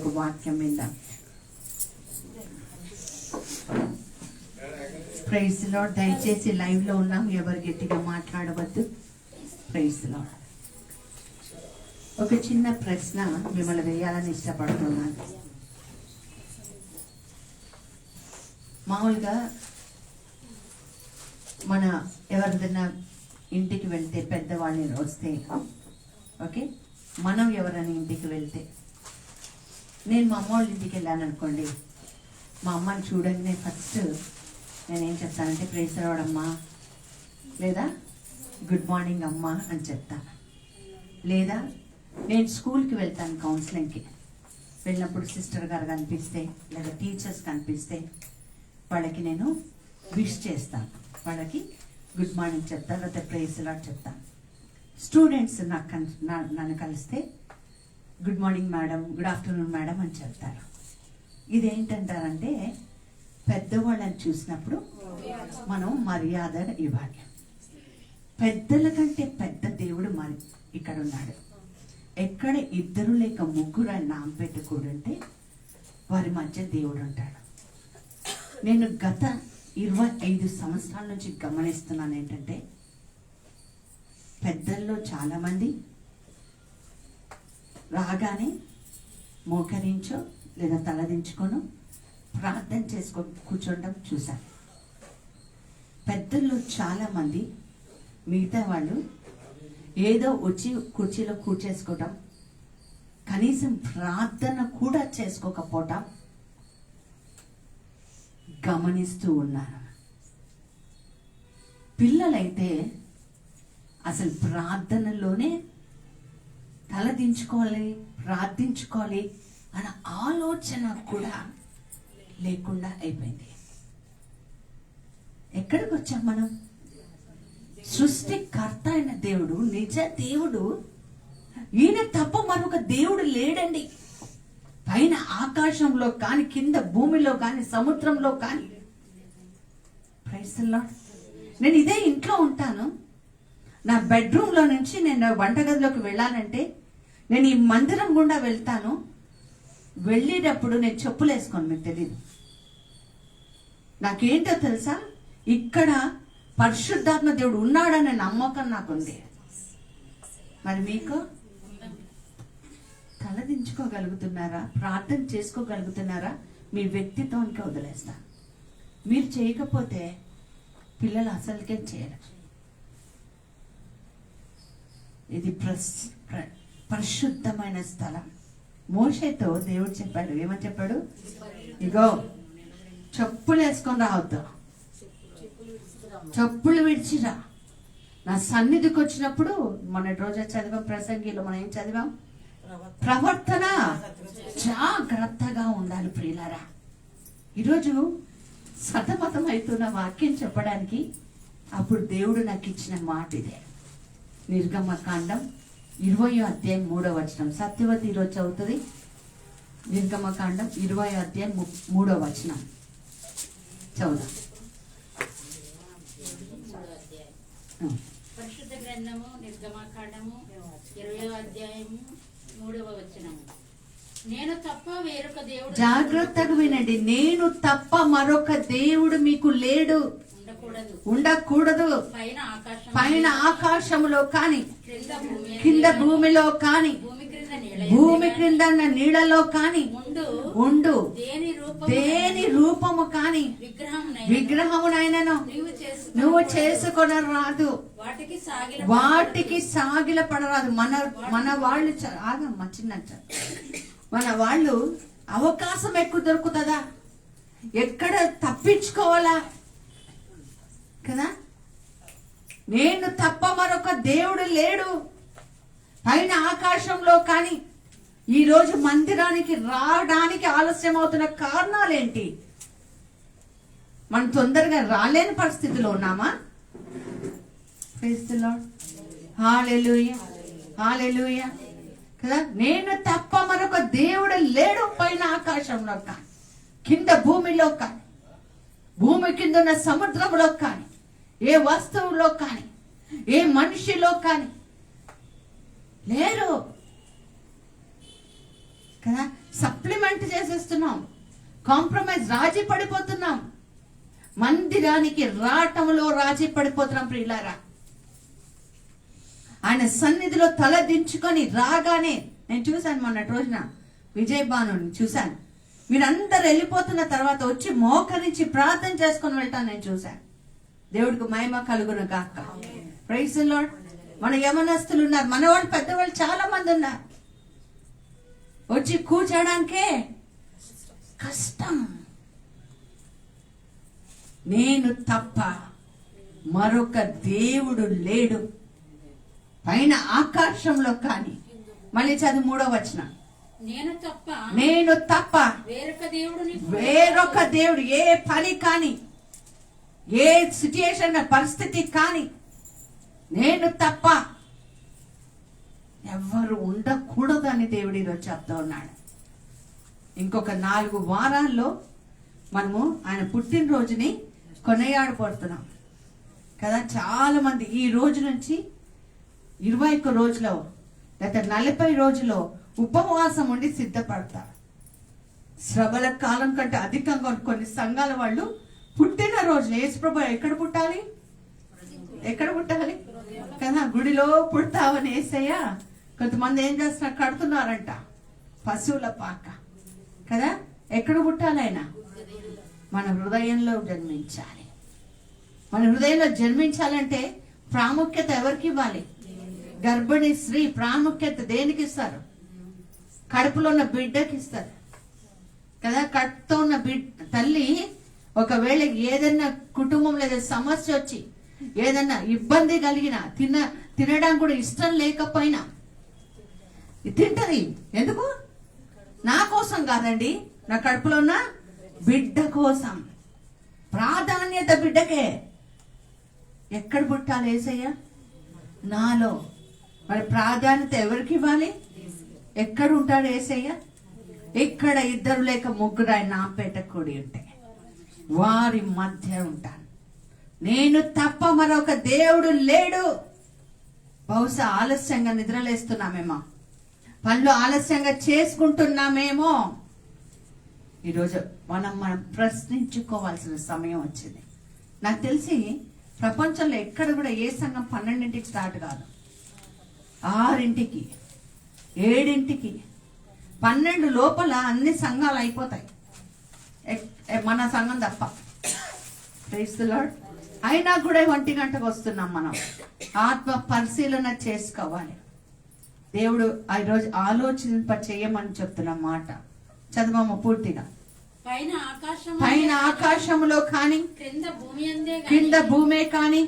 ఒక వాక్యం విందాం. Praise lord. దయచేసి లైవ్ లో ఉన్నాం, ఎవరు గట్టిగా మాట్లాడవద్దు. Praise lord. ఒక చిన్న ప్రశ్న మిమ్మల్ని వేయాలని ఇష్టపడుతున్నాను. మామూలుగా మన ఎవరిదైనా ఇంటికి వెళ్తే పెద్దవాళ్ళని వస్తే ఓకే, మనం ఎవరైనా ఇంటికి వెళ్తే, నేను మా అమ్మ వాళ్ళ ఇంటికి వెళ్ళాను అనుకోండి, మా అమ్మని చూడంగానే ఫస్ట్ నేనేం చెప్తానంటే ప్రైజ్ లార్డ్ అమ్మా, లేదా గుడ్ మార్నింగ్ అమ్మా అని చెప్తాను. లేదా నేను స్కూల్కి వెళ్తాను కౌన్సిలింగ్కి, వెళ్ళినప్పుడు సిస్టర్ గారు కనిపిస్తే లేదా టీచర్స్ కనిపిస్తే వాళ్ళకి నేను విష్ చేస్తాను, వాళ్ళకి గుడ్ మార్నింగ్ చెప్తాను, లేకపోతే ప్రైజ్ లార్డ్ చెప్తాను. స్టూడెంట్స్ నన్ను కలిస్తే good morning madam, good afternoon madam అని చెప్తారు. ఇదేంటంటారంటే పెద్దవాళ్ళని చూసినప్పుడు మనం మర్యాద ఇవ్వాలి. పెద్దల కంటే పెద్ద దేవుడు మరి ఇక్కడ ఉన్నాడు. ఎక్కడ ఇద్దరు లేక ముగ్గురు ఆయన నామ పెట్టుకోడంటే వారి మధ్య దేవుడు ఉంటాడు. నేను గత 25 సంవత్సరాల నుంచి గమనిస్తున్నాను ఏంటంటే, పెద్దల్లో చాలామంది రాగానే మోకరించో లేదా తలదించుకొనో ప్రార్థన చేసుకో కూర్చోవడం చూశాను. పెద్దల్లో చాలామంది మిగతా వాళ్ళు ఏదో వచ్చి కుర్చీలో కూర్చేసుకోవటం, కనీసం ప్రార్థన కూడా చేసుకోకపోవటం గమనిస్తూ ఉన్నారు. పిల్లలైతే అసలు ప్రార్థనలోనే తలదించుకోవాలి, ప్రార్థించుకోవాలి అన్న ఆలోచన కూడా లేకుండా అయిపోయింది. ఎక్కడికి వచ్చాం మనం? సృష్టికర్త అయిన దేవుడు, నిజ దేవుడు, ఈయన తప్ప మరొక దేవుడు లేడండి. పైన ఆకాశంలో కానీ, కింద భూమిలో కానీ, సముద్రంలో కానీ. Praise the Lord. నేను ఇదే ఇంట్లో ఉంటాను, నా బెడ్రూమ్లో నుంచి నేను వంటగదిలోకి వెళ్ళాలంటే నేను ఈ మందిరం గుండా వెళ్తాను. వెళ్ళేటప్పుడు నేను చెప్పులు వేసుకోను, మీకు తెలియదు. నాకేంటో తెలుసా, ఇక్కడ పరిశుద్ధాత్మ దేవుడు ఉన్నాడనే నమ్మకం నాకుంది. మరి మీకు తలదించుకోగలుగుతున్నారా? ప్రార్థన చేసుకోగలుగుతున్నారా? మీ వ్యక్తిత్వానికి వదిలేస్తా. మీరు చేయకపోతే పిల్లలు అసలుకే చేయరు. ఇది పరిశుద్ధమైన స్థలం. మోషేతో దేవుడు చెప్పాడు, ఏమని చెప్పాడు? ఇగో చెప్పులు వేసుకొని రావద్దు, చెప్పులు విడిచిరా. నా సన్నిధికి వచ్చినప్పుడు మొన్నటి రోజు చదివాం, ప్రసంగిలో మనం ఏం చదివాం? ప్రవర్తన జాగ్రత్తగా ఉండాలి ప్రియులారా. ఈరోజు సతమతం అవుతున్న వాక్యం చెప్పడానికి అప్పుడు దేవుడు నాకు ఇచ్చిన మాట ఇదే. నిర్గమకాండం 20వ అధ్యాయం 3వ వచనం. సత్యవతి ఈరోజు చదువుతుంది. నిర్గమకాండం 20వ అధ్యాయం 3వ వచనం చదువుదాం. పరిశుద్ధ గ్రంథము నిర్గమకాండము 20వ అధ్యాయము 3వ వచనము. నేను తప్ప వేరొక దేవుడు. జాగ్రత్తగా వినండి. నేను తప్ప మరొక దేవుడు మీకు లేడు, ఉండకూడదు. పైన ఆకాశములో కాని, కింద భూమిలో కాని, భూమి క్రింద నీళ్లలో కాని ఉండు దేని రూపము కాని విగ్రహమునైనను నువ్వు చేసుకొనరాదు, వాటికి సాగిల పడరాదు. మన వాళ్ళు ఆగమ్మా, చిన్న మన వాళ్ళు అవకాశం ఎక్కువ దొరుకుతుందా? ఎక్కడ తప్పించుకోవాలా కదా? నేను తప్ప మరొక దేవుడు లేడు పైన ఆకాశంలో కానీ. ఈరోజు మందిరానికి రావడానికి ఆలస్యం అవుతున్న కారణాలేంటి? మనం తొందరగా రాలేని పరిస్థితిలో ఉన్నామా? Praise the lord. Hallelujah, hallelujah కదా. నేను తప్ప మరొక దేవుడు లేడు పైన ఆకాశంలో కానీ, కింద భూమిలో కానీ, భూమి కింద ఉన్న సముద్రంలో కానీ, ఏ వస్తువులో కానీ, ఏ మనిషిలో కానీ లేరు కదా. సప్లిమెంట్ అగ్రిమెంట్ చేసేస్తున్నాం, కాంప్రమైజ్, రాజీ పడిపోతున్నాం. మందిరానికి రావటంలో రాజీ పడిపోతున్నాం ప్రియులారా. ఆయన సన్నిధిలో తల దించుకొని రాగానే, నేను చూశాను మొన్నటి రోజున విజయభాను చూశాను, మీరందరూ వెళ్ళిపోతున్న తర్వాత వచ్చి మోకరించి ప్రార్థన చేసుకొని వెళ్తాను నేను చూశాను. దేవుడికి మహిమ కలుగును గాక. Praise the Lord. మన యవనస్తులు ఉన్నారు, మనవాళ్ళు పెద్దవాళ్ళు చాలా మంది ఉన్నారు. వచ్చి కూర్చోడానికే కష్టం. నేను తప్ప మరొక దేవుడు లేడు పైన ఆకాశంలో కానీ. మళ్ళీ చదువు 3వ వచనం. నేను తప్ప వేరొక దేవుడు, ఏ పని కానీ, ఏ సిచ్యుయేషన్ పరిస్థితి కానీ, నేను తప్ప ఎవరు ఉండకూడదు అని దేవుడు ఈరోజు చెప్తా ఉన్నాడు. ఇంకొక 4 వారాల్లో మనము ఆయన పుట్టినరోజుని కొనియాడబడుతున్నాం కదా. చాలా మంది ఈ రోజు నుంచి 21 రోజులో లేదా 40 రోజులో ఉపవాసం ఉండి సిద్ధపడతారు. శ్రమల కాలం కంటే అధికంగా కొన్ని సంఘాల వాళ్ళు పుట్టిన రోజున యేసుప్రభు ఎక్కడ పుట్టాలి కదా, గుడిలో పుడతావని యేసయ్య. కొంతమంది ఏం చేస్తున్నారు, కడుతున్నారంట పశువుల పాక కదా. ఎక్కడ పుట్టాలి ఆయన? మన హృదయంలో జన్మించాలి. మన హృదయంలో జన్మించాలంటే ప్రాముఖ్యత ఎవరికి ఇవ్వాలి? గర్భిణీ స్త్రీ ప్రాముఖ్యత దేనికి ఇస్తారు? కడుపులో ఉన్న బిడ్డకి ఇస్తారు కదా. కడుపుతో ఉన్న తల్లి ఒకవేళ ఏదైనా కుటుంబంలో ఏదైనా సమస్య వచ్చి ఏదైనా ఇబ్బంది కలిగినా, తినడానికి కూడా ఇష్టం లేకపోయినా తింటది. ఎందుకు? నా కోసం కాదండి, నా కడుపులో ఉన్న బిడ్డ కోసం. ప్రాధాన్యత బిడ్డకే. ఎక్కడ పుట్టాలి యేసయ్య? నాలో. మరి ప్రాధాన్యత ఎవరికి ఇవ్వాలి? ఎక్కడ ఉంటాడు యేసయ్య? ఇక్కడ 2 లేక 3 ఆయన నా పేట కూడి ఉంటే వారి మధ్య ఉంటాను. నేను తప్ప మరొక దేవుడు లేడు. బహుశా ఆలస్యంగా నిద్రలేస్తున్నామేమో, పనులు ఆలస్యంగా చేసుకుంటున్నామేమో. ఈరోజు మనం ప్రశ్నించుకోవాల్సిన సమయం వచ్చింది. నాకు తెలిసి ప్రపంచంలో ఎక్కడ కూడా ఏ సంఘం 12ంటికి స్టార్ట్ కాదు, 6ంటికి, 7ంటికి, 12 లోపల అన్ని సంఘాలు అయిపోతాయి, మన సంఘం తప్ప. Praise the Lord. అయినా కూడా 1 గంటకు వస్తున్నాం. మనం ఆత్మ పరిశీలన చేసుకోవాలి. దేవుడు ఈరోజు ఆలోచింప చేయమని చెప్తున్న మాట చదవమ్మ పూర్తిగా. పైన ఆకాశములో కాని, క్రింద భూమే కాని,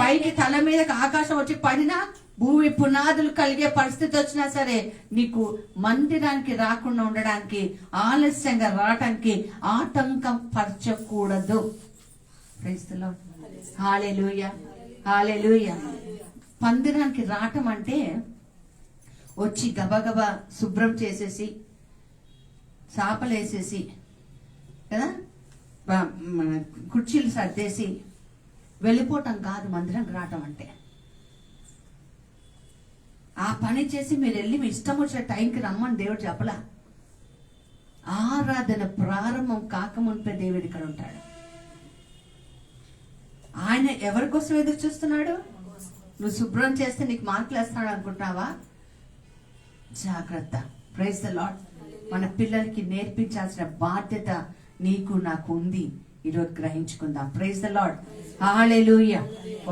పైకి తల మీద ఆకాశం వచ్చి పడినా, భూమి పునాదులు కలిగే పరిస్థితి వచ్చినా సరే, నీకు మందిరానికి రాకుండా ఉండడానికి, ఆలస్యంగా రావటానికి ఆటంకం పరచకూడదు. హల్లెలూయా, హల్లెలూయా. మందిరానికి రావటం అంటే వచ్చి గబగబా శుభ్రం చేసేసి, చాపలేసేసి కదా, కుర్చీలు సర్దేసి వెళ్ళిపోవటం కాదు మందిరానికి రావటం అంటే. ఆ పని చేసి మీరు వెళ్ళి మీ ఇష్టం వచ్చిన టైంకి రమ్మని దేవుడు చెప్పలా. ఆరాధన ప్రారంభం కాకముందే దేవుడు ఇక్కడ ఉంటాడు. ఆయన ఎవరి కోసం ఎదురు చూస్తున్నాడు? నువ్వు శుభ్రం చేస్తే నీకు మార్కులు వేస్తాడు అనుకుంటున్నావా? జాగ్రత్త. Praise the Lord. మన పిల్లలకి నేర్పించాల్సిన బాధ్యత నీకు నాకు ఉంది. ఈరోజు గ్రహించుకుందాం. Praise the lord. హల్లెలూయా.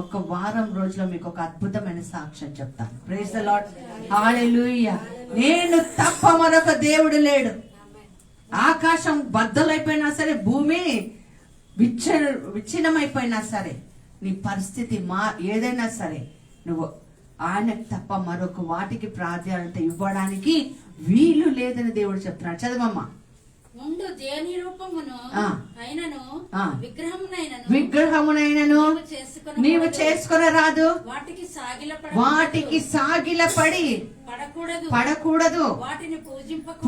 ఒక వారం రోజుల్లో మీకు ఒక అద్భుతమైన సాక్ష్యం చెప్తాను. Praise the lord. హల్లెలూయా. నేను తప్ప మరొక దేవుడు లేడు. ఆకాశం బద్దలైపోయినా సరే, భూమి విచ్ఛిన్నమైపోయినా సరే, నీ పరిస్థితి ఏదైనా సరే, నువ్వు ఆయనకు తప్ప మరొక వాటికి ప్రాధాన్యత ఇవ్వడానికి వీలు లేదని దేవుడు చెప్తున్నాడు. చదవమ్మా. విగ్రహమునైనను నీవు చేసుకుని రాదు, వాటికి సాగిలపడి పడకూడదు,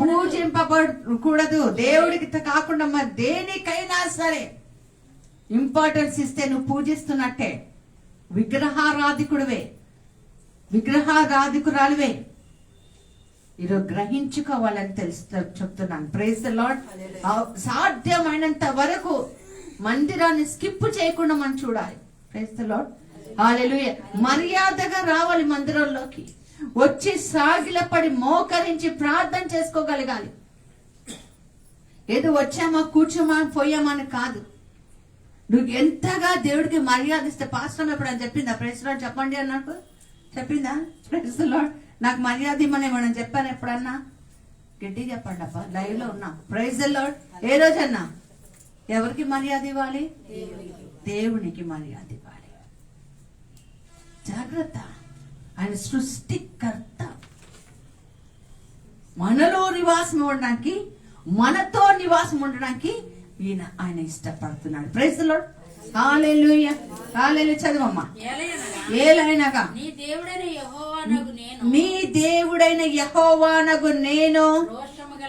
పూజింపకూడదు. దేవుడికి కాకుండా మరి దేనికైనా సరే ఇంపార్టెన్స్ ఇస్తే నువ్వు పూజిస్తున్నట్టే. విగ్రహారాధికుడివే, విగ్రహారాధికురాలివే. ఈరోజు గ్రహించుకోవాలని చెప్తున్నాను. Praise the Lord. సాధ్యమైనంత వరకు మందిరాన్ని స్కిప్ చేయకుండా మనం చూడాలి. Praise the lord. హల్లెలూయా. మర్యాదగా రావాలి మందిరంలోకి, వచ్చి సాగిలపడి మోకరించి ప్రార్థన చేసుకోగలగాలి. ఏదో వచ్చామా కూర్చోమా పోయామా అని కాదు. నువ్వు ఎంతగా దేవుడికి మర్యాద ఇస్తే, పాస్టర్ ఎప్పుడని చెప్పిందా? ప్రైజ్ ది లార్డ్ చెప్పండి అని నాకు చెప్పిందా? Praise the Lord. నాకు మర్యాద ఇమ్మని మనం చెప్పాను ఎప్పుడన్నా? గట్టి చెప్పండి అప్ప, లైవ్ లో ఉన్నాం. Praise the lord. ఏ రోజన్నా ఎవరికి మర్యాద ఇవ్వాలి? దేవునికి మర్యాద ఇవ్వాలి. జాగ్రత్త. ఆయన సృష్టికర్త. మనలో నివాసం ఉండడానికి, మనతో నివాసం ఉండడానికి ఆయన ఇష్టపడుతున్నాడు. Praise the lord. Hallelujah. Hallelujah. చదవమ్మా. ఏలైనగా నీ దేవుడైన యెహోవానగు నేను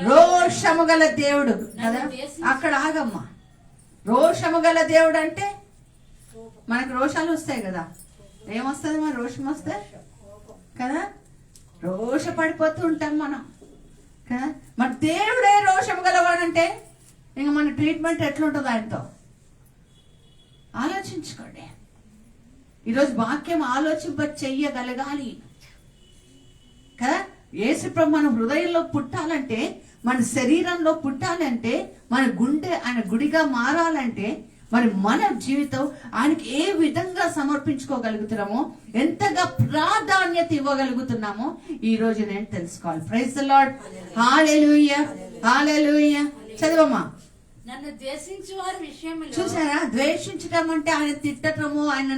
రోషము గల దేవుడు కదా. అక్కడ ఆగమ్మా. రోషము గల దేవుడు అంటే మనకు రోషాలు వస్తాయి కదా. ఏమొస్తుంది మన రోషం వస్తే కదా? రోష పడిపోతూ ఉంటాం మనం కదా. మన దేవుడే రోషము గలవాడంటే ఇంక మన ట్రీట్మెంట్ ఎట్లుంటుంది ఆయనతో? ఆలోచించుకోండి. ఈరోజు వాక్యం ఆలోచింప చెయ్యగలగాలి కదా. యేసుప్రభు మన హృదయంలో పుట్టాలంటే, మన శరీరంలో పుట్టాలంటే, మన గుండె ఆయన గుడిగా మారాలంటే, మరి మన జీవితం ఆయనకి ఏ విధంగా సమర్పించుకోగలుగుతున్నామో, ఎంతగా ప్రాధాన్యత ఇవ్వగలుగుతున్నామో ఈ రోజు నేను తెలుసుకోవాలి. Praise the lord. Hallelujah. Hallelujah. చదవమ్మా. నన్ను ద్వేషించు వారి విషయంలో. చూసారా? ద్వేషించటం అంటే ఆయన తిట్టటమో, ఆయన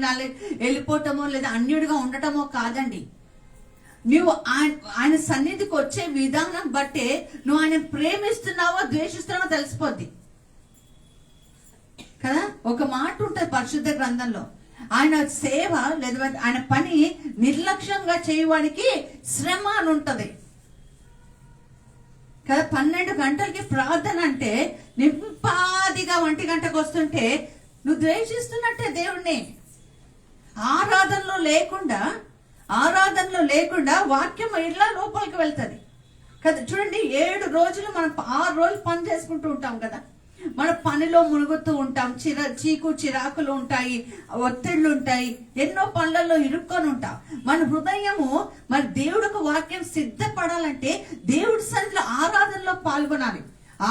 వెళ్ళిపోవటమో, లేదా అన్యుడిగా ఉండటమో కాదండి. నువ్వు ఆయన సన్నిధికి వచ్చే విధానం బట్టే నువ్వు ఆయన ప్రేమిస్తున్నావో ద్వేషిస్తున్నావో తెలిసిపోద్ది కదా. ఒక మాట ఉంటుంది పరిశుద్ధ గ్రంథంలో, ఆయన సేవ లేదా ఆయన పని నిర్లక్ష్యంగా చేయడానికి శ్రమ అని ఉంటది కదా. 12 గంటలకి ప్రార్థన అంటే నింపాదిగా 1 గంటకు వస్తుంటే నువ్వు ద్వేషిస్తున్నట్టే దేవుణ్ణి. ఆరాధనలో లేకుండా వాక్యం ఇలా లోపలికి వెళ్తుంది కదా. చూడండి, 7 రోజులు మనం 6 రోజులు పని చేసుకుంటూ ఉంటాం కదా. మన పనిలో మునుగుతూ ఉంటాం, చిరాకులు ఉంటాయి, ఒత్తిళ్లు ఉంటాయి, ఎన్నో పనులలో ఇరుక్కొని ఉంటాం. మన హృదయము మన దేవుడికి వాక్యం సిద్ధపడాలంటే దేవుడి సన్నిధిలో ఆరాధనలో పాల్గొనాలి.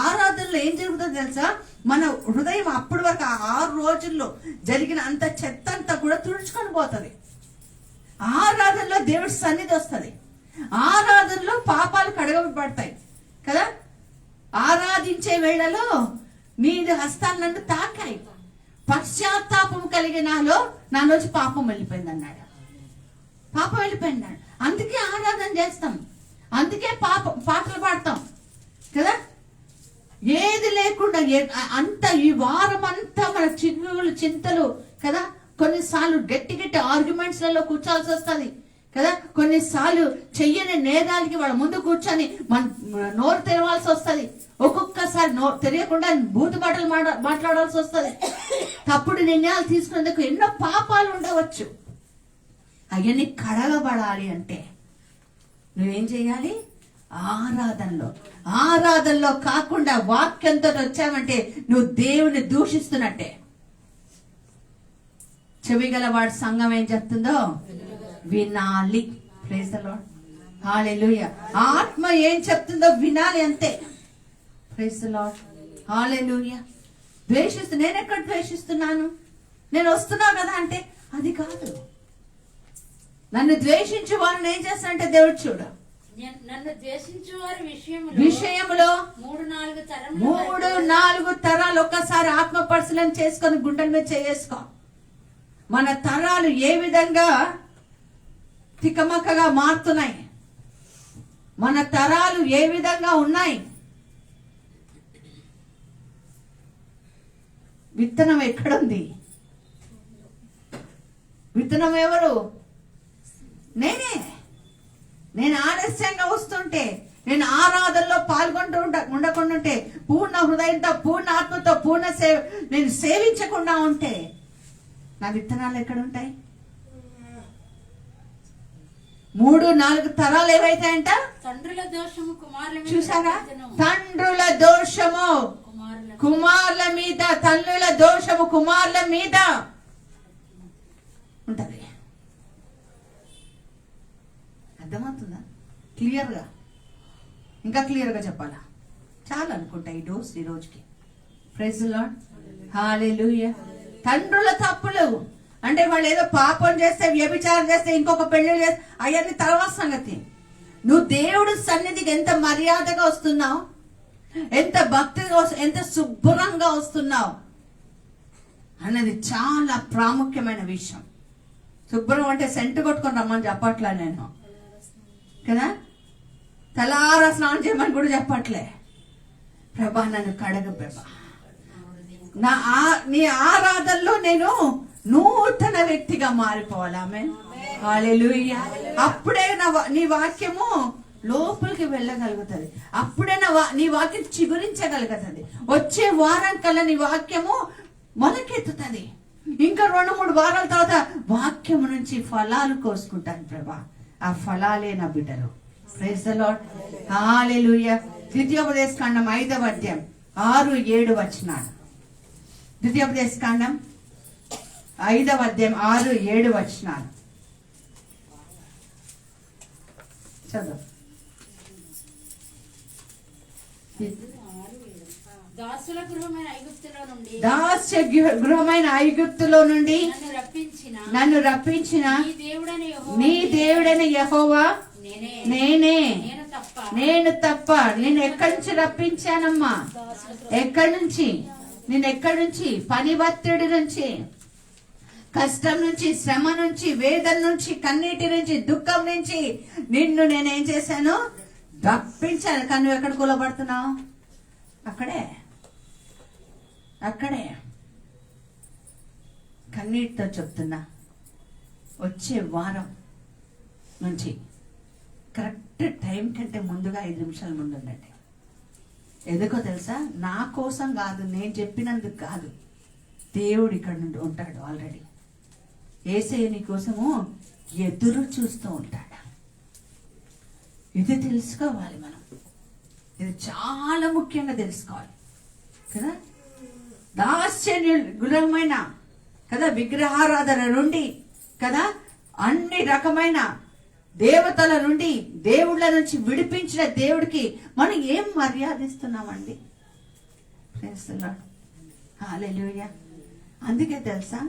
ఆరాధనలో ఏం జరుగుతుందో తెలుసా? మన హృదయం అప్పటి వరకు 6 రోజుల్లో జరిగిన అంత చెత్త అంతా కూడా తుడుచుకొని పోతుంది. ఆరాధనలో దేవుడి సన్నిధి వస్తుంది. ఆరాధనలో పాపాలు కడగబడతాయి కదా. ఆరాధించే వేళలో నీ హస్తాలు నన్ను తాకాయి, పశ్చాత్తాపం కలిగి నాలోంచి పాపం వెళ్ళిపోయింది అన్నాడు. పాపం వెళ్ళిపోయింది. అందుకే ఆరాధన చేస్తాం, అందుకే పాటలు పాడతాం కదా. ఏది లేకుండా అంత ఈ వారం అంతా మన చింతలు కదా. కొన్నిసార్లు గట్టి ఆర్గ్యుమెంట్స్ లలో కూర్చోాల్సి వస్తుంది కదా. కొన్నిసార్లు చెయ్యని నేరాలకి వాళ్ళ ముందు కూర్చొని మన నోరు తెరవాల్సి వస్తుంది. ఒక్కొక్కసారి తెలియకుండా బూతు మాటలు మాట్లాడాల్సి వస్తుంది. తప్పుడు నిర్ణయాలు తీసుకునేందుకు ఎన్నో పాపాలు ఉండవచ్చు. అవన్నీ కడగబడాలి అంటే నువ్వేం చేయాలి? ఆరాధనలో కాకుండా వాక్యంతో వచ్చావంటే నువ్వు దేవుని దూషిస్తున్నట్టే. చెవిగల వాడి సంఘం ఏం చెప్తుందో వినాలి. Praise the lord. హల్లెలూయా. ఆత్మ ఏం చెప్తుందో వినాలి అంతే. Praise the lord. హల్లెలూయా. నేను ఎక్కడ ద్వేషిస్తున్నాను? నేను వస్తున్నా కదా అంటే అది కాదు. నన్ను ద్వేషించే వారిని ఏం చేస్తానంటే దేవుడు చూడు, నన్ను ద్వేషించే వారి విషయంలో 3-4 తరాలు ఒక్కసారి ఆత్మ పరిశీలన చేసుకొని గుండెల మీద చేసుకో. మన తరాలు ఏ విధంగా తికమకగా మారుతున్నాయి, మన తరాలు ఏ విధంగా ఉన్నాయి. విత్తనం ఎక్కడుంది? విత్తనం ఎవరు? నేను ఆలస్యంగా వస్తుంటే, నేను ఆరాధనలో ఉండకుండా ఉంటే, పూర్ణ హృదయంతో, పూర్ణ ఆత్మతో, నేను సేవించకుండా ఉంటే నా విత్తనాలు ఎక్కడ ఉంటాయి? 3-4 తరాలు ఏవైతాయంట? తండ్రుల దోషము కుమారుల మీద చూసారా? పడును. తండ్రుల దోషము కుమారుల మీద, తల్లుల దోషము కుమారుల మీద ఉంటది. అర్థమవుతుందా? క్లియర్గా, ఇంకా క్లియర్గా చెప్పాలా? చాలా అనుకుంటా ఈ రోజుకి. ప్రైజ్ ది లార్డ్, హల్లెలూయా. తండ్రుల తప్పులు అంటే వాళ్ళు ఏదో పాపం చేస్తే, వ్యభిచారం చేస్తే, ఇంకొక పెళ్లి చేస్తే అవన్నీ తర్వాత సంగతి. నువ్వు దేవుడు సన్నిధికి ఎంత మర్యాదగా వస్తున్నావు, ఎంత భక్తిగా, ఎంత శుభ్రంగా వస్తున్నావు అన్నది చాలా ప్రాముఖ్యమైన విషయం. శుభ్రం అంటే సెంటు కొట్టుకొని రమ్మని చెప్పట్లే నేను కదా, తలారా స్నానం చేయమని కూడా చెప్పట్లే. ప్రభా నన్ను కడగ ప్రభా, నీ ఆరాధనలో నేను నూతన వ్యక్తిగా మారిపోవాలి. ఆమేన్, హల్లెలూయా. అప్పుడే నీ వాక్యము లోపలికి వెళ్ళగలుగుతుంది. అప్పుడే నీ వాక్యం చిగురించగలుగుతుంది. వచ్చే వారం కల్లా నీ వాక్యము మొలకెత్తుతుంది. ఇంకా 2-3 వారాల తర్వాత వాక్యము నుంచి ఫలాలు కోసుకుంటాను ప్రభా. ఆ ఫలాలే నా బిడ్డలు. ప్రైజ్ ది లార్డ్, హల్లెలూయా. ద్వితీయోపదేశకాండం 5వ అధ్యాయం 6-7 వచనాలు. ద్వితీయోపదేశకాండం 5వ అధ్యాయం 6-7 వచనాలు చదువు. దాసుల గృహమైన ఐగుప్తులో నుండి, దాస్య గృహమైన ఐగుప్తులో నుండి నన్ను రప్పించిన నీ దేవుడైన యెహోవా నేనే. నేను తప్ప నేను ఎక్కడి నుంచి రప్పించానమ్మా? ఎక్కడి నుంచి? నేను ఎక్కడి నుంచి? పని ఒత్తిడి నుంచి, కష్టం నుంచి, శ్రమ నుంచి, వేదన నుంచి, కన్నీటి నుంచి, దుఃఖం నుంచి నిన్ను నేనేం చేశాను? రప్పించాను. కానీ నువ్వు ఎక్కడ కూలబడుతున్నావు? అక్కడే కన్నీటితో చెప్తున్నా. వచ్చే వారం నుంచి కరెక్ట్ టైం కంటే ముందుగా 5 నిమిషాల ముందు ఉండండి. ఎందుకో తెలుసా? నా కోసం కాదు, నేను చెప్పినందుకు కాదు. దేవుడు ఇక్కడ నుండి ఉంటాడు. ఆల్రెడీ యేసయ్య నీ కోసము ఎదురు చూస్తూ ఉంటాడు. ఇది తెలుసుకోవాలి మనం. ఇది చాలా ముఖ్యంగా తెలుసుకోవాలి కదా. దాస్య గృహమైన కదా, విగ్రహారాధన నుండి కదా, అన్ని రకమైన దేవతల నుండి, దేవుళ్ళ నుంచి విడిపించిన దేవుడికి మనం ఏం మర్యాదిస్తున్నామండి? హల్లెలూయా. అందుకే తెలుసా,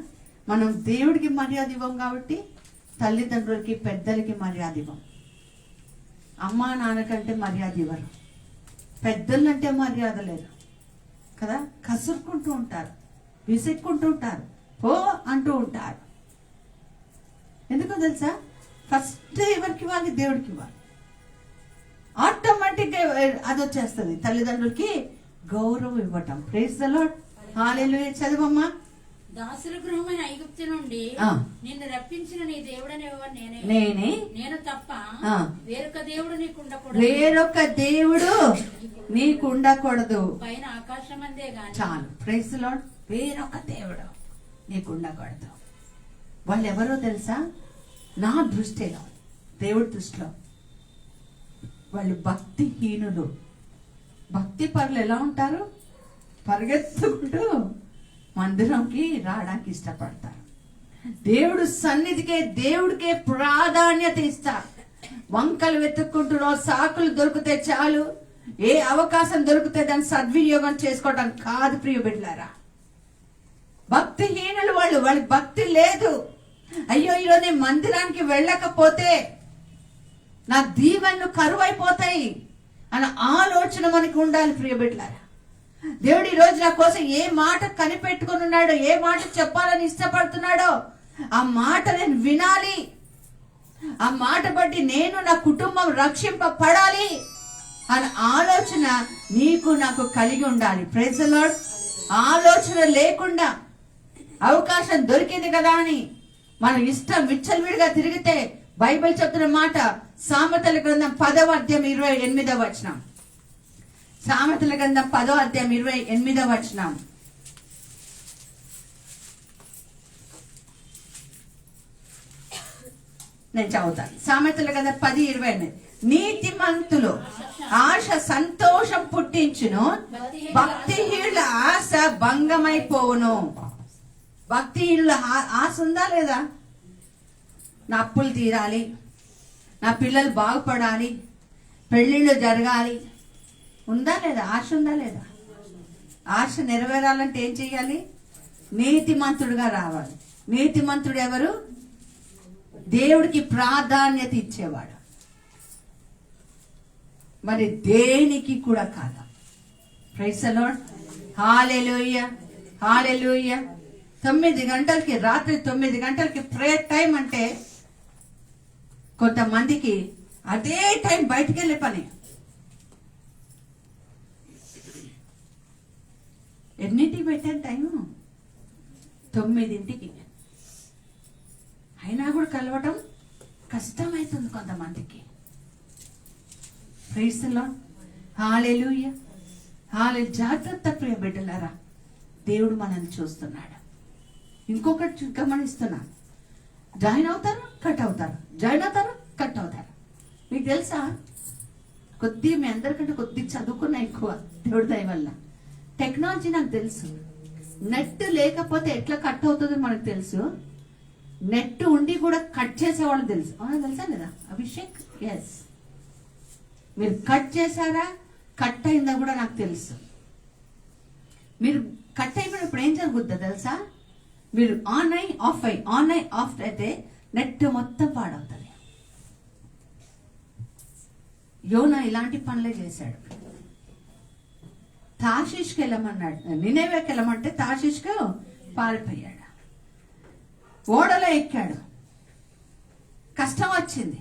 మనం దేవుడికి మర్యాద ఇవ్వం కాబట్టి తల్లిదండ్రులకి, పెద్దలకి మర్యాద ఇవ్వం. అమ్మా నాన్నకంటే మర్యాద ఇవ్వరు. పెద్దలంటే మర్యాద లేదు కదా. కసురుకుంటూ ఉంటారు, విసుక్కుంటూ ఉంటారు, పో అంటూ ఉంటారు. ఎందుకో తెలుసా? ఫస్ట్ ఎవరికి ఇవ్వాలి? దేవుడికి ఇవ్వాలి. ఆటోమేటిక్గా అది వచ్చేస్తుంది. తల్లిదండ్రులకి గౌరవం ఇవ్వటం. ప్రైజ్ ది లార్డ్, హల్లెలూయా. చదువమ్మా. దాసుల గృహమైన ఐగుప్తు నుండి నిన్ను రప్పించిన నీ దేవుడనే నేనే. నేను తప్ప వేరొక దేవుడు నీకుండకూడదు. వేరొక దేవుడు నీకుండకూడదు. పైన ఆకాశం అందే గాని. చాలు. Praise the Lord. వేరొక దేవుడు నీకుండకూడదు. వాళ్ళు ఎవరో తెలుసా? నా దృష్టిలో, దేవుడి దృష్టిలో వాళ్ళు భక్తిహీనులు. భక్తి పరులు ఎలా ఉంటారు? పరిగెత్తుకుంటూ మందిరంకి రావడానికి ఇష్టపడతారు. దేవుడు సన్నిధికే, దేవుడికే ప్రాధాన్యత ఇస్తారు. వంకలు వెతుక్కుంటున్నావు, సాకులు దొరికితే చాలు, ఏ అవకాశం దొరికితే దాన్ని సద్వినియోగం చేసుకోవడం కాదు ప్రియ బిడ్డలారా. భక్తిహీనులు వాళ్ళు. వాళ్ళకి భక్తి లేదు. అయ్యో ఈరోజు నేను మందిరానికి వెళ్ళకపోతే నా దీవెనలు కరువైపోతాయి అన్న ఆలోచన మనకి ఉండాలి ప్రియ బిడ్డలారా. దేవుడు ఈ రోజు నా కోసం ఏ మాట కనిపెట్టుకుని ఉన్నాడో, ఏ మాట చెప్పాలని ఇష్టపడుతున్నాడో ఆ మాట నేను వినాలి. ఆ మాట బట్టి నేను, నా కుటుంబం రక్షింపబడాలి అన్న ఆలోచన నీకు నాకు కలిగి ఉండాలి. Praise the Lord. ఆలోచన లేకుండా అవకాశం దొరికింది కదా అని మనం ఇష్టం విచ్చలవిడిగా తిరిగితే బైబిల్ చెప్తున్న మాట సామెతల గ్రంథం 10వ అధ్యాయం 28వ వచనం. సామెతల గ్రంథం 10వ అధ్యాయం 28వ వచనం. నేను చదువుతాను. సామెతలు కదా 10:28. నీతిమంతులు ఆశ సంతోషం పుట్టించును, భక్తిహీనుల ఆశ భంగమైపోవును. భక్తిహీనుల ఆశ ఉందా లేదా? నా అప్పులు తీరాలి, నా పిల్లలు బాగుపడాలి, పెళ్ళిళ్ళు జరగాలి, ఉందా లేదా? ఆశ ఉందా లేదా? ఆశ నెరవేరాలంటే ఏం చెయ్యాలి? నీతిమంతుడుగా రావాలి. నీతిమంతుడు ఎవరు? దేవుడికి ప్రాధాన్యత ఇచ్చేవాడు, మరి దేనికి కూడా కాదు. Praise the lord. Hallelujah, hallelujah. 9 గంటలకి, రాత్రి 9 గంటలకి ప్రేయర్ టైం అంటే కొంతమందికి అదే టైం బయటికి వెళ్ళే పని. ఎన్నింటికి పెట్టాను టైము? 9ంటికి. అయినా కూడా కలవటం కష్టమవుతుంది కొంతమందికి. Praise the lord. Hallelujah, hallelujah. జాగ్రత్త ప్రియ బిడ్డలారా, దేవుడు మనల్ని చూస్తున్నాడు. ఇంకొకటి గమనిస్తున్నాను, జాయిన్ అవుతారు, కట్ అవుతారు, జాయిన్ అవుతారు, కట్ అవుతారు. మీకు తెలుసా, కొద్దిగా మీ అందరికంటే కొద్దిగా చదువుకున్న ఎక్కువ దేవుడి దయ వల్ల. టెక్నాలజీ నాకు తెలుసు. నెట్ లేకపోతే ఎట్లా కట్ అవుతుందో మనకు తెలుసు. నెట్ ఉండి కూడా కట్ చేసేవాళ్ళు తెలుసు. తెలుసా లేదా అభిషేక్? ఎస్. మీరు కట్ చేశారా, కట్ అయిందా కూడా నాకు తెలుసు. మీరు కట్ అయిపోయినప్పుడు ఏం జరుగుద్దో తెలుసా? మీరు ఆన్ అయి ఆఫ్ అయి, ఆన్ అయి ఆఫ్ అయితే నెట్ మొత్తం పాడవుతుంది. యోనా ఇలాంటి పనులే చేశాడు. తార్షీష్కి వెళ్ళమన్నాడు, నినేవేకి వెళ్ళమంటే తార్షీష్కు పారిపోయాడు. ఓడలో ఎక్కాడు, కష్టం వచ్చింది,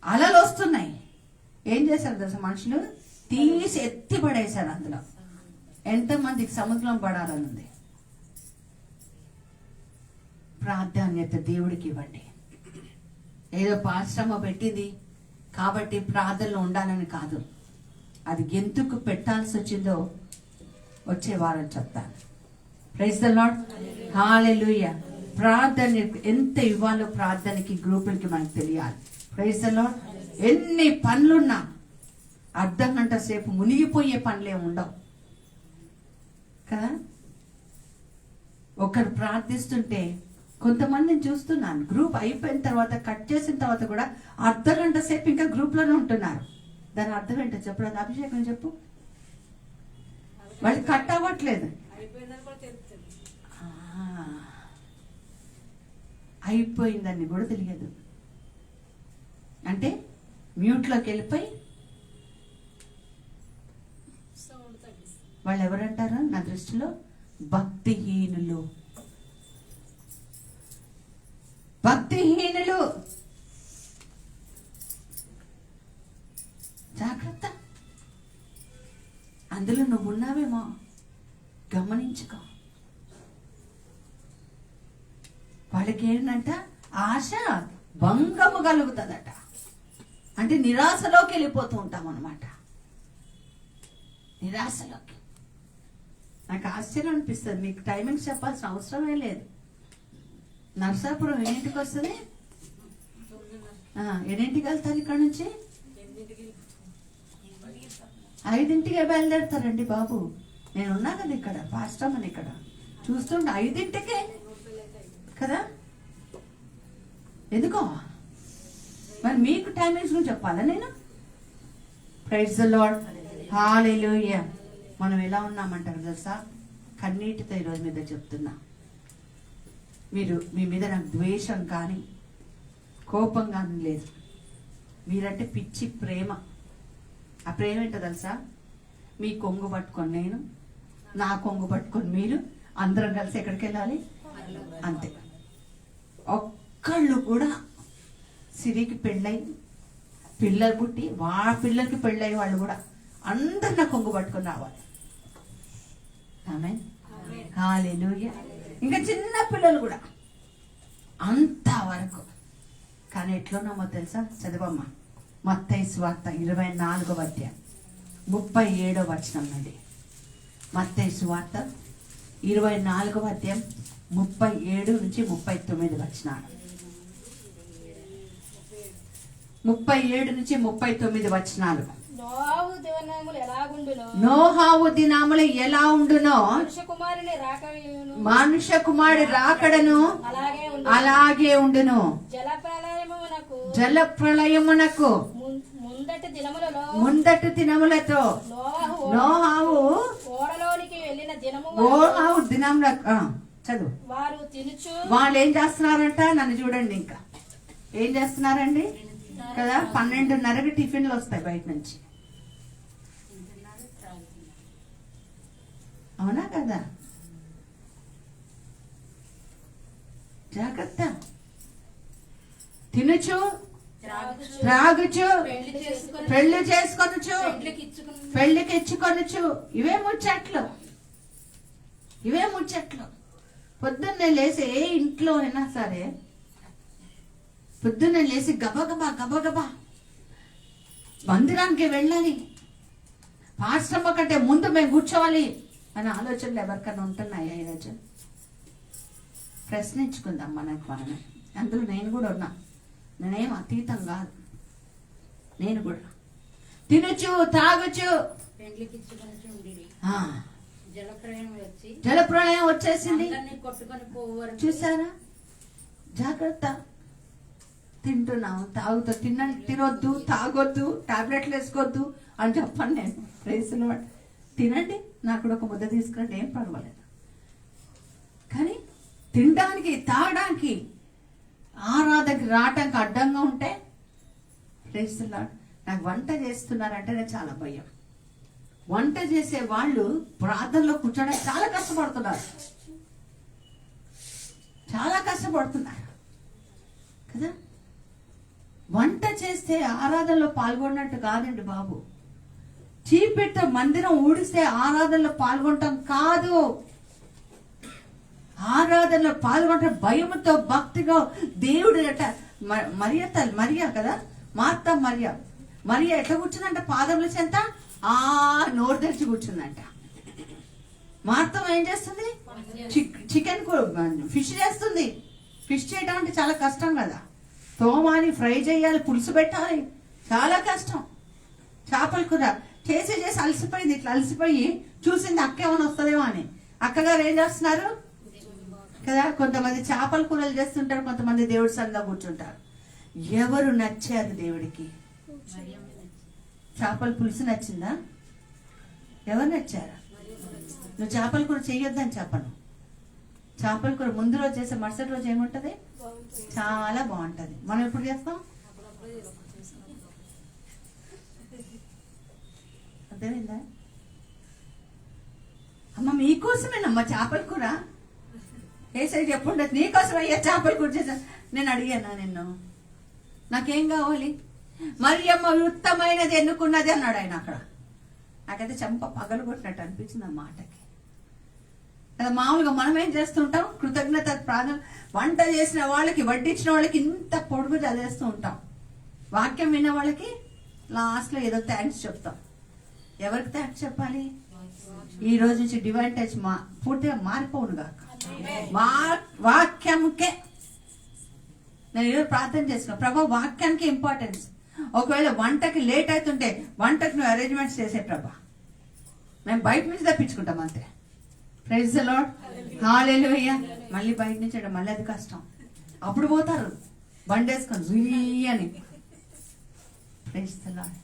అలలు వస్తున్నాయి. ఏం చేశారు తెలుసా మనుషులు? తీసి ఎత్తి పడేశారు. అందులో ఎంతమందికి సముద్రం పడాలని ఉంది. ప్రాధాన్యత దేవుడికి ఇవ్వండి. ఏదో పాశ్రమ పెట్టింది కాబట్టి ప్రార్థనలో ఉండాలని కాదు. అది ఎందుకు పెట్టాల్సి వచ్చిందో వచ్చే వారం చెప్తాను. Praise the lord. హల్లెలూయా. ప్రార్థన ఎంత ఇవ్వాలో ప్రార్థనకి, గ్రూపులకి మనకు తెలియాలి. Praise the lord. ఎన్ని పనులున్నా అర్ధ గంట సేపు మునిగిపోయే పనులే ఉండవు కదా. ఒకరు ప్రార్థిస్తుంటే కొంతమందిని చూస్తున్నాను, గ్రూప్ అయిపోయిన తర్వాత కట్ చేసిన తర్వాత కూడా అర్ధ గంట సేపు ఇంకా గ్రూప్ లోనే ఉంటున్నారు. దాని అర్థం ఏంటో చెప్పు, అభిషేకం చెప్పు. వాళ్ళు కట్ అవ్వట్లేదు, అయిపోయిందని కూడా తెలియదు. అంటే మ్యూట్లోకి వెళ్ళిపోయి వాళ్ళు ఎవరంటారు నా దృష్టిలో? భక్తిహీనులు. భక్తిహీనులు. జాగ్రత్త, అందులో నువ్వు ఉన్నావేమో గమనించుకో. వాళ్ళకి ఏంటంట? ఆశ భంగము కలుగుతుందట. అంటే నిరాశలోకి వెళ్ళిపోతూ ఉంటాం అన్నమాట. నిరాశలోకి. నాకు ఆశ్చర్యం అనిపిస్తుంది. మీకు టైమింగ్స్ చెప్పాల్సిన అవసరమే లేదు. నర్సాపురం ఎన్నింటికి వస్తుంది? 8ంటికి వెళ్తారు ఇక్కడ నుంచి. 5ంటికే బయలుదేరుతారండి బాబు. నేను ఉన్నా కదా ఇక్కడ, పాస్టర్ అని ఇక్కడ చూస్తుంటే 5ంటికే కదా. ఎందుకో మరి మీకు టైమింగ్స్ గురించి చెప్పాలా నేను? Praise the lord. హల్లెలూయా. మనం ఎలా ఉన్నామంటారు తెలుసా? కన్నీటితో ఈరోజు మీద చెప్తున్నా. మీరు మీ మీద నాకు ద్వేషం కానీ కోపం కానీ లేదు. మీరంటే పిచ్చి ప్రేమ. ఆ ప్రేమ ఏంటో తెలుసా? మీ కొంగు పట్టుకొని నేను, నా కొంగు పట్టుకొని మీరు, అందరం కలిసి ఎక్కడికి వెళ్ళాలి అంతే. ఒక్కళ్ళు కూడా సిరికి పెళ్ళై పిల్లలు పుట్టి పిల్లలకి పెళ్ళయ్యే వాళ్ళు కూడా అందరు నా కొంగు పట్టుకొని రావాలి. ఆమేన్. హల్లెలూయా. ఇంకా చిన్న పిల్లలు కూడా అంతవరకు. కానీ ఎట్లున్నామో తెలుసా? చదవమ్మా. మత్తయి సువార్త 24వ అధ్యాయం 37వ వచనం నుండి. మత్తయి సువార్త 24వ అధ్యాయం 37 నుంచి 39 వచనాలు. 37 నుంచి 39 వచనాలు. నోవాహు దినములు ఎలాగుండునో నోహావు దినములు ఎలా ఉండునో మనుష్య కుమారుని రాకడను అలాగే ఉండును. జల ప్రళయమునకు ముందటి దినములతో నోహావు దినములకు చదువు. వాళ్ళు ఏం చేస్తున్నారంట? నన్ను చూడండి, ఇంకా ఏం చేస్తున్నారండి కదా. 12:30కి టిఫిన్లు వస్తాయి బయట నుంచి, అవునా కదా? జాగ్రత్త. తినుచు, త్రాగుచు, పెళ్లి చేసుకొనుచు, పెళ్లికి ఇచ్చుకొనుచు. ఇవే ముచ్చట్లు. పొద్దున్నే లేసి ఏ ఇంట్లో అయినా సరే పొద్దున్నే లేసి గబగబా మందిరానికి వెళ్ళాలి, పాశ్రమ కంటే ముందు మేము కూర్చోవాలి అనే ఆలోచనలు ఎవరికైనా ఉంటున్నాయా ఈరోజు? ప్రశ్నించుకుందాం మనమే. అందులో నేను కూడా ఉన్నా, నేనేం అతీతం కాదు. నేను కూడా తినచ్చు, తాగొచ్చు. జలప్రళయం వచ్చేసింది, చూసారా? జాగ్రత్త. తింటున్నాం, తినొద్దు, తాగొద్దు, టాబ్లెట్లు వేసుకోవద్దు అని చెప్పండి నేను. రేసులు తినండి, నాకు కూడా ఒక ముద్ద తీసుకురండి, ఏం పర్వాలేదు. కానీ తినడానికి, తాగడానికి, ఆరాధనకి రావడానికి అడ్డంగా ఉంటే రేసులు. నాకు వంట చేస్తున్నారంటేనే చాలా భయం. వంట చేసే వాళ్ళు ప్రార్థనలో కూర్చోడానికి చాలా కష్టపడుతున్నారు కదా. వంట చేస్తే ఆరాధనలో పాల్గొన్నట్టు కాదండి బాబు. చీపెట్ట మందిరం ఊడిస్తే ఆరాధనలో పాల్గొనటం కాదు. ఆరాధనలో పాల్గొంటే భయంతో, భక్తిగా దేవుడు మరియా కదా, మరియా ఎట్లా కూర్చుందంట? పాదముల చెంత నోరు తెరిచి కూర్చుందంట. మార్తం ఏం చేస్తుంది? చికెన్ ఫిష్ చేస్తుంది. ఫిష్ చేయడం అంటే చాలా కష్టం కదా. తోమాని, ఫ్రై చేయాలి, పులుసు పెట్టాలి, చాలా కష్టం. చేపల కూర చేసి అలసిపోయింది. ఇట్లా అలసిపోయి చూసింది అక్కేమని వస్తుందేమో అని. అక్కగారు ఏం చేస్తున్నారు కదా. కొంతమంది చేపల కూరలు చేస్తుంటారు, కొంతమంది దేవుడి సన్నిధిలో కూర్చుంటారు. ఎవరు నచ్చారు దేవుడికి? చేపల పులుసు నచ్చిందా? ఎవరు నచ్చారా? నువ్వు చేపల కూర చేయొద్దని చెప్పను. చేపల కూర ముందు రోజు చేసే మరుసటి రోజు ఏముంటది? చాలా బాగుంటది. మనం ఎప్పుడు చేస్తాం? అర్థమైందా? అమ్మ మీకోసమేనమ్మా చేపల కూర. ఏసై చెప్పుండదు నీకోసం అయ్యా చేపల కూర చేసా. నేను అడిగానా నిన్ను? నాకేం కావాలి? మరియమ్మ ఉత్తమైనది ఎన్నుకున్నది అన్నాడు ఆయన అక్కడ. నాకైతే చెంప పగలు కొట్టినట్టు అనిపించింది ఆ మాటకి. కదా మామూలుగా మనం ఏం చేస్తుంటాం? కృతజ్ఞత ప్రార్థన. వంట చేసిన వాళ్ళకి, వడ్డించిన వాళ్ళకి ఇంత పొడుగు చదివేస్తూ ఉంటాం. వాక్యం విన్న వాళ్ళకి లాస్ట్ లో ఏదో థ్యాంక్స్ చెప్తాం. ఎవరికి థ్యాంక్స్ చెప్పాలి? ఈ రోజు నుంచి డివైన్ టచ్ పూర్తిగా మారిపోను కాక వాక్యంకే. నేను ఈరోజు ప్రార్థన చేసిన ప్రభా వాక్యానికి ఇంపార్టెన్స్. ఒకవేళ వంటకి లేట్ అవుతుంటే వంటకు నువ్వు అరేంజ్మెంట్స్ చేసే ప్రభా. మేము బయట నుంచి తప్పించుకుంటాం అంతే. ప్రైజ్ ది లార్డ్, హల్లెలూయా. మళ్ళీ బయట నుంచి మళ్ళీ అది కష్టం. అప్పుడు పోతారు బండేసుకొని జుయ్యి అని. ప్రైజ్ ది లార్డ్,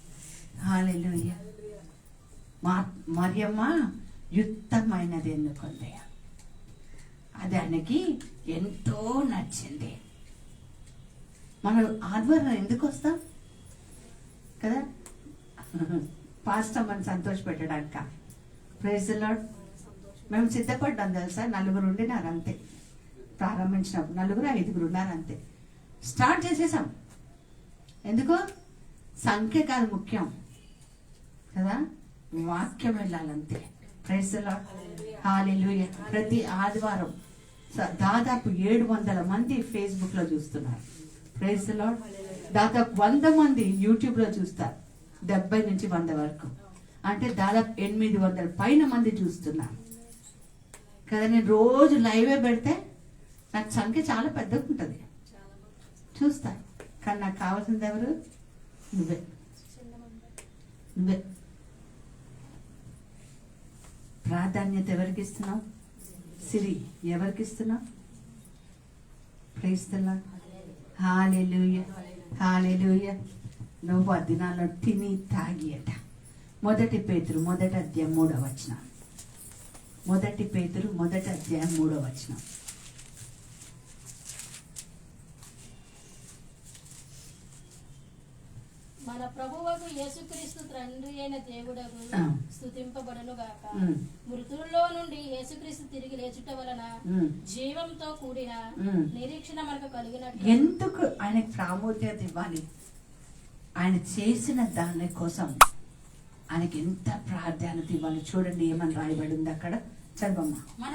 హల్లెలూయా. మరియమ్మ యుక్తమైనది ఎన్నుకుంది. అది ఆయనకి ఎంతో నచ్చింది. మనం ఆదివారం ఎందుకు వస్తాం కదా? పాస్టర్ మనం సంతోష పెట్టడానిక. Praise the lord. మేము సిద్ధపడ్డాం తెలుసా. 4 ఉండినారు అంతే. ప్రారంభించినప్పుడు 4, 5 ఉన్నారు అంతే. స్టార్ట్ చేసేసాం. ఎందుకు? సంఖ్య కాదు ముఖ్యం కదా, వాక్యం వెళ్ళాలంతే. Praise the lord, hallelujah. ప్రతి ఆదివారం దాదాపు 700 మంది ఫేస్బుక్ లో చూస్తున్నారు. Praise the Lord. దాదాపు 100 మంది యూట్యూబ్ లో చూస్తారు. 70 నుంచి 100 వరకు. అంటే దాదాపు 800 పైన మంది చూస్తున్నారు కదా. నేను రోజు లైవే పెడితే నాకు సంఖ్య చాలా పెద్దగా ఉంటుంది, చూస్తా. కానీ నాకు కావాల్సింది ఎవరు? నువ్వే నువ్వే ప్రాధాన్యత ఎవరికి ఇస్తున్నావు? సిరి ఎవరికి ఇస్తున్నావు? Praise the lord. Hallelujah hallelujah. నువ్వు ఆ దినాల్లో తిని తాగి అట. 1 పేతురు 1వ అధ్యాయం 3వ వచనం. 1 పేతురు 1వ అధ్యాయం 3వ వచనం. మన ప్రభువుకు యేసుక్రీస్తు తండ్రి అయిన దేవుడకు ఆ. స్తుతింపబడును గాక. ఉమ్. మృతుల్లో నుండి యేసుక్రీస్తు తిరిగి లేచుట వలన ఉమ్. జీవంతో కూడిన ఉమ్. నిరీక్షణ మనకు కలిగినట్టు ఎందుకు ఆయనకు ప్రాముఖ్యత ఇవ్వాలి? ఆయన చేసిన దాని కోసం ఆయనకి ఎంత ప్రాధాన్యత ఇవ్వాలి? చూడండి ఏమని రాయబడి ఉంది అక్కడ. చదవమ్మా. మన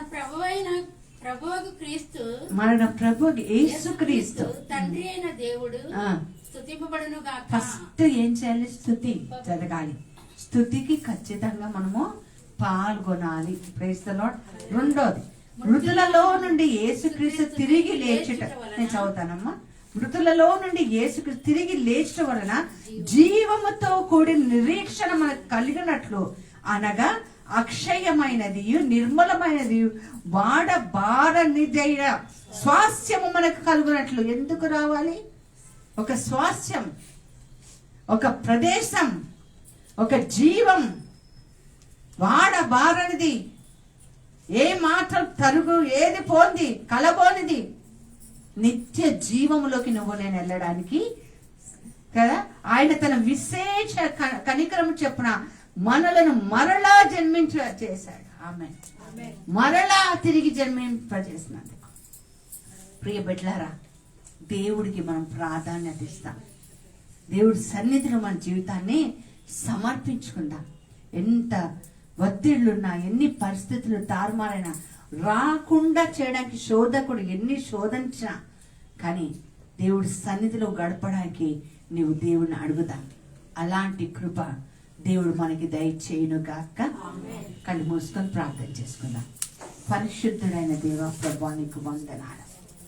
ప్రభువుకు క్రీస్తు మన ప్రభు యేసుక్రీస్తు తండ్రి అయిన దేవుడు ఆ. స్తుతింపబడును గాక. ఫస్ట్ ఏం చేయాలి? స్తుతి జరగాలి. స్తుతికి ఖచ్చితంగా మనము పాల్గొనాలి. Praise the Lord. రెండోది, మృతులలో నుండి యేసుక్రీస్తు తిరిగి లేచుట. నేను చదువుతానమ్మా. మృతులలో నుండి యేసుక్రీస్తు తిరిగి లేచుట వలన జీవముతో కూడిన నిరీక్షణ మనకు కలిగినట్లు, అనగా అక్షయమైనది నిర్మలమైనది వాడబారనిదైన స్వాస్థ్యము మనకు కలుగునట్లు. ఎందుకు రావాలి? ఒక స్వాస్థ్యం, ఒక ప్రదేశం, ఒక జీవం, వాడబారనిది, ఏ మాత్రం తరుగు ఏది పోంది కలబోనిది నిత్య జీవములోకి నువ్వు నేను వెళ్ళడానికి కదా ఆయన తన విశేష కనికరము చెప్పున మనలను మరలా జన్మించ చేశాడు. ఆమేన్. మరలా తిరిగి జన్మింపజేసినందుకు ప్రియ బిడ్డలారా, దేవుడికి మనం ప్రాధాన్యత ఇస్తాం. దేవుడి సన్నిధిలో మన జీవితాన్ని సమర్పించుకుందాం. ఎంత ఒత్తిళ్లున్నా, ఎన్ని పరిస్థితులు తారుమారైనా, రాకుండా చేయడానికి శోధకుడు ఎన్ని శోధించినా కానీ దేవుడి సన్నిధిలో గడపడానికి నీవు దేవుడిని అడుగుదాం. అలాంటి కృప దేవుడు మనకి దయచేయును గాక. కళ్ళు మూసుకొని ప్రార్థన చేసుకుందాం. పరిశుద్ధుడైన దేవ ప్రభువా, నీకు వందనాలు.